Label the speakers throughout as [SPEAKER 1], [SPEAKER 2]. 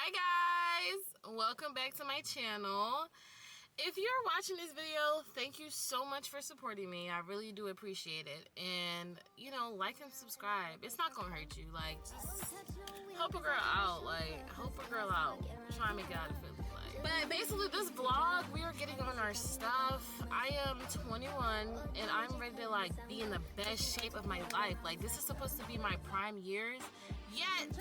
[SPEAKER 1] Hi guys, welcome back to my channel. If you're watching this video, thank you so much for supporting me. I really do appreciate it. And you know, like and subscribe. It's not gonna hurt you. Like, just help a girl out. Like, help a girl out. Try and make it out of Philly. But basically, this vlog, we are getting on our stuff. I am 21 and I'm ready to like be in the best shape of my life. Like, this is supposed to be my prime years. Yet,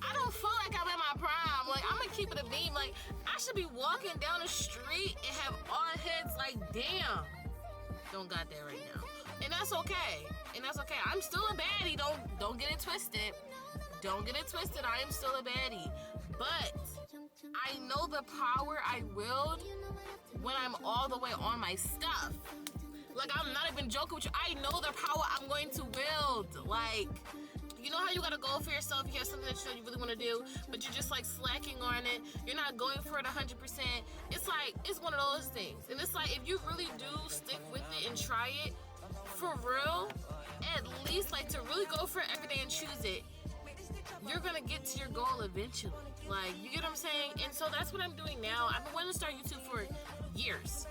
[SPEAKER 1] I don't feel like I'm in my prime. Like, I'm gonna keep it a beam. Like, I should be walking down the street and have all heads like, damn, don't got that right now. And that's okay. And that's okay. I'm still a baddie. Don't get it twisted. Don't get it twisted. I am still a baddie. But I know the power I wield when I'm all the way on my stuff. Like, I'm not even joking with you. I know the power I'm going to wield. Like, you know how you gotta go for yourself, you have something that you really want to do, but you're just like slacking on it, you're not going for it 100%. It's like, it's one of those things. And it's like, if you really do stick with it and try it, for real, at least like to really go for it every day and choose it, you're gonna get to your goal eventually. Like, you get what I'm saying? And so that's what I'm doing now. I've been wanting to start YouTube for years.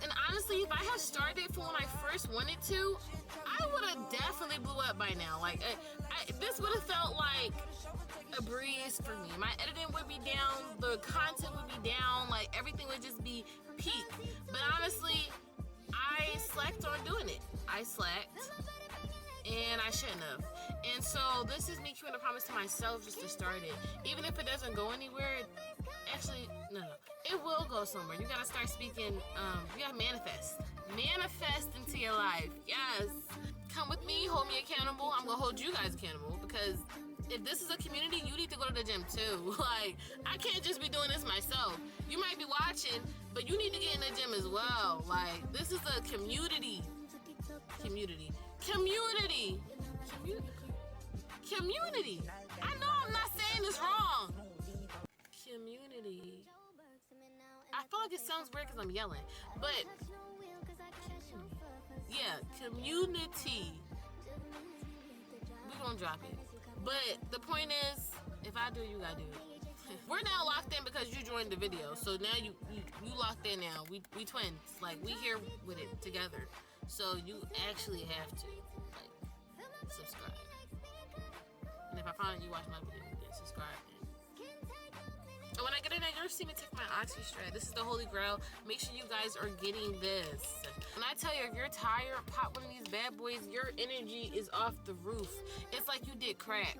[SPEAKER 1] And honestly, if I had started from when I first wanted to, I would have definitely blew up by now. Like, this would have felt like a breeze for me. My editing would be down, the content would be down, like everything would just be peak. But honestly, I slacked on doing it. I slacked, and I shouldn't have. And so this is me keeping a promise to myself just to start it. Even if it doesn't go anywhere, actually, no, it will go somewhere. You gotta start speaking, you gotta manifest. Manifest into your life, yes. Come with me, hold me accountable. I'm gonna hold you guys accountable, because if this is a community, you need to go to the gym too. Like, I can't just be doing this myself. You might be watching, but you need to get in the gym as well. Like, this is a community. Community. I know I'm not saying this wrong. Community. I feel like it sounds weird because I'm yelling, but yeah, community. We're gonna drop it. But the point is, if I do, you gotta do it. We're now locked in because you joined the video. So now you locked in now. We twins. Like, we here with it together. So you actually have to, like, subscribe. And if I find you watch my video, then subscribe. And when I get in there, you'll see me take my OxyStrat. This is the holy grail. Make sure you guys are getting this. When I tell you, if you're tired, pop one of these bad boys, your energy is off the roof. It's like you did crack.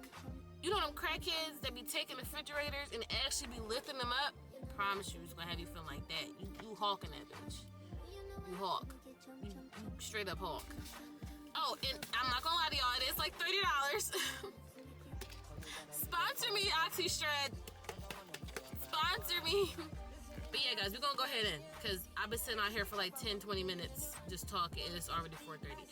[SPEAKER 1] You know them crackheads that be taking refrigerators and actually be lifting them up? I promise you, it's gonna have you feeling like that. You hawking that bitch. You hawk. You straight up hawk. Oh, and I'm not gonna lie to y'all, it is like $30. Sponsor me, OxyStrat. Sponsor me. But yeah, guys, we're gonna go ahead and, because I've been sitting out here for like 10-20 minutes just talking, and it's already 4:30.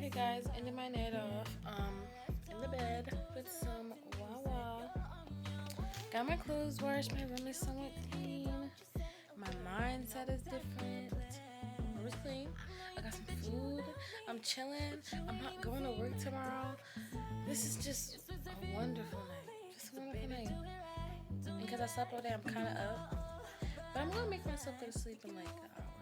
[SPEAKER 1] Okay guys, ending my night off in the bed with some Wawa. Got my clothes washed, my room is somewhat clean. My mindset is different. My room is clean. I got some food. I'm chilling. I'm not going to work tomorrow. This is just a wonderful night. Just a wonderful night. And because I slept all day, I'm kind of up. But I'm going to make myself go to sleep in like an hour.